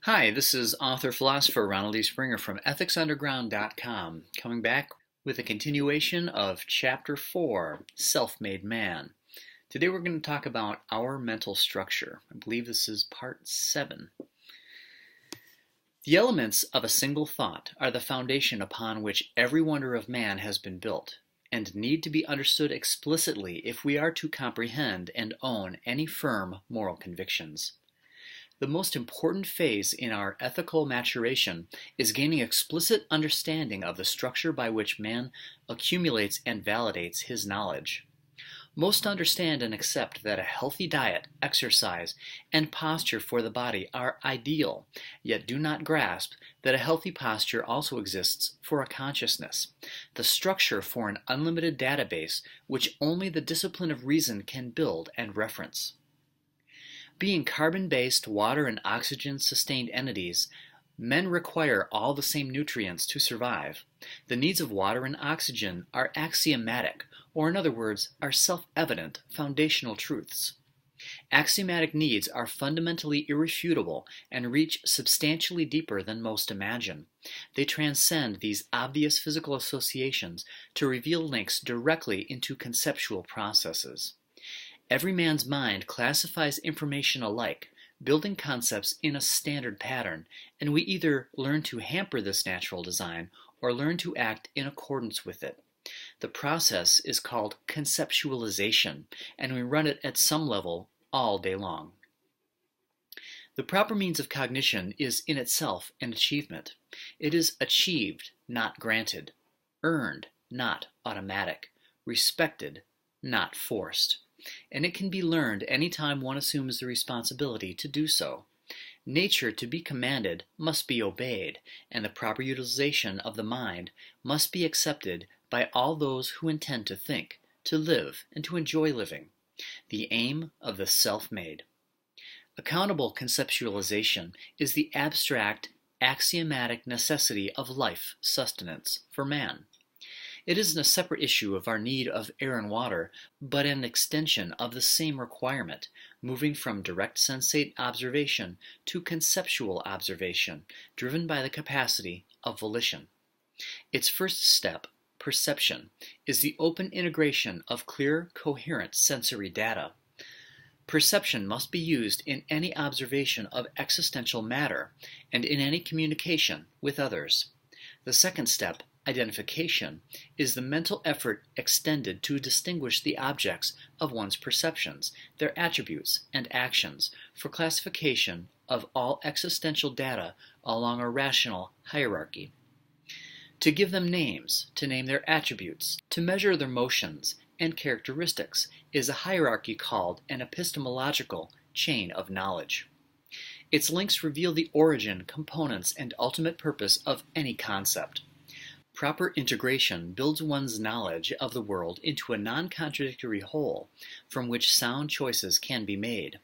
Hi, this is author-philosopher Ronald E. Springer from ethicsunderground.com, coming back with a continuation of Chapter 4, Self-Made Man. Today we're going to talk about our mental structure. I believe this is Part 7. The elements of a single thought are the foundation upon which every wonder of man has been built, and need to be understood explicitly if we are to comprehend and own any firm moral convictions. The most important phase in our ethical maturation is gaining explicit understanding of the structure by which man accumulates and validates his knowledge. Most understand and accept that a healthy diet, exercise, and posture for the body are ideal, yet do not grasp that a healthy posture also exists for a consciousness, the structure for an unlimited database which only the discipline of reason can build and reference. Being carbon-based, water and oxygen-sustained entities, men require all the same nutrients to survive. The needs of water and oxygen are axiomatic, or in other words, are self-evident foundational truths. Axiomatic needs are fundamentally irrefutable and reach substantially deeper than most imagine. They transcend these obvious physical associations to reveal links directly into conceptual processes. Every man's mind classifies information alike, building concepts in a standard pattern, and we either learn to hamper this natural design or learn to act in accordance with it. The process is called conceptualization, and we run it at some level all day long. The proper means of cognition is in itself an achievement. It is achieved, not granted, earned, not automatic, respected, not forced. And it can be learned any time one assumes the responsibility to do so. Nature, to be commanded, must be obeyed, and the proper utilization of the mind must be accepted by all those who intend to think, to live, and to enjoy living. The aim of the self-made. Accountable conceptualization is the abstract, axiomatic necessity of life sustenance for man. It isn't a separate issue of our need of air and water, but an extension of the same requirement, moving from direct sensate observation to conceptual observation, driven by the capacity of volition. Its first step, perception, is the open integration of clear, coherent sensory data. Perception must be used in any observation of existential matter and in any communication with others. The second step, identification, is the mental effort extended to distinguish the objects of one's perceptions, their attributes and actions, for classification of all existential data along a rational hierarchy. To give them names, to name their attributes, to measure their motions and characteristics is a hierarchy called an epistemological chain of knowledge. Its links reveal the origin, components, and ultimate purpose of any concept. Proper integration builds one's knowledge of the world into a non-contradictory whole from which sound choices can be made.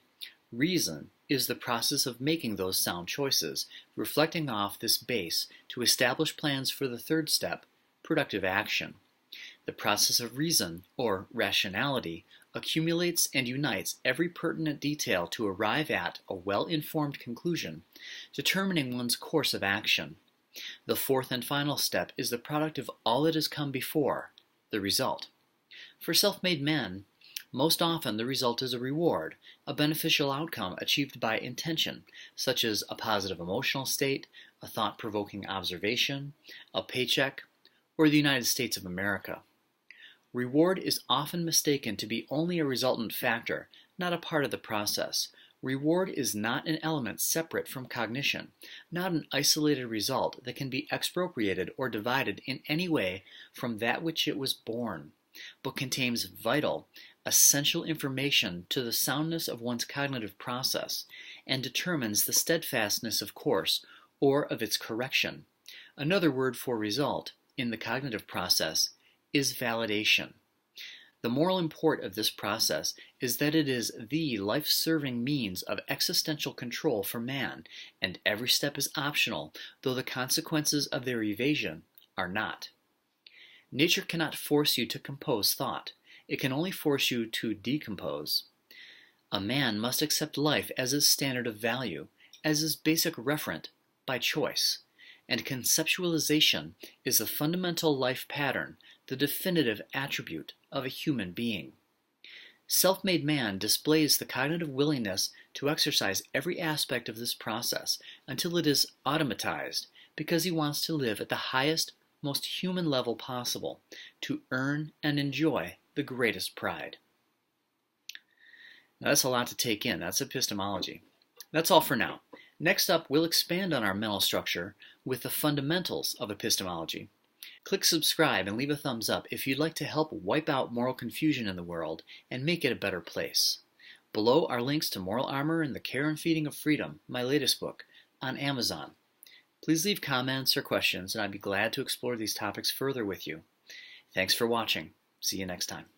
Reason is the process of making those sound choices, reflecting off this base to establish plans for the third step, productive action. The process of reason, or rationality, accumulates and unites every pertinent detail to arrive at a well-informed conclusion, determining one's course of action. The fourth and final step is the product of all that has come before, the result. For self-made men, most often the result is a reward, a beneficial outcome achieved by intention, such as a positive emotional state, a thought-provoking observation, a paycheck, or the United States of America. Reward is often mistaken to be only a resultant factor, not a part of the process. Reward is not an element separate from cognition, not an isolated result that can be expropriated or divided in any way from that which it was born, but contains vital, essential information to the soundness of one's cognitive process and determines the steadfastness of course or of its correction. Another word for result in the cognitive process is validation. The moral import of this process is that it is the life-serving means of existential control for man, and every step is optional, though the consequences of their evasion are not. Nature cannot force you to compose thought. It can only force you to decompose. A man must accept life as his standard of value, as is basic referent by choice, and conceptualization is the fundamental life pattern, the definitive attribute of a human being. Self-made man displays the cognitive willingness to exercise every aspect of this process until it is automatized, because he wants to live at the highest, most human level possible, to earn and enjoy the greatest pride. Now, that's a lot to take in. That's epistemology. That's all for now. Next up, we'll expand on our mental structure with the fundamentals of epistemology. Click subscribe and leave a thumbs up if you'd like to help wipe out moral confusion in the world and make it a better place. Below are links to Moral Armor and the Care and Feeding of Freedom, my latest book, on Amazon. Please leave comments or questions, and I'd be glad to explore these topics further with you. Thanks for watching. See you next time.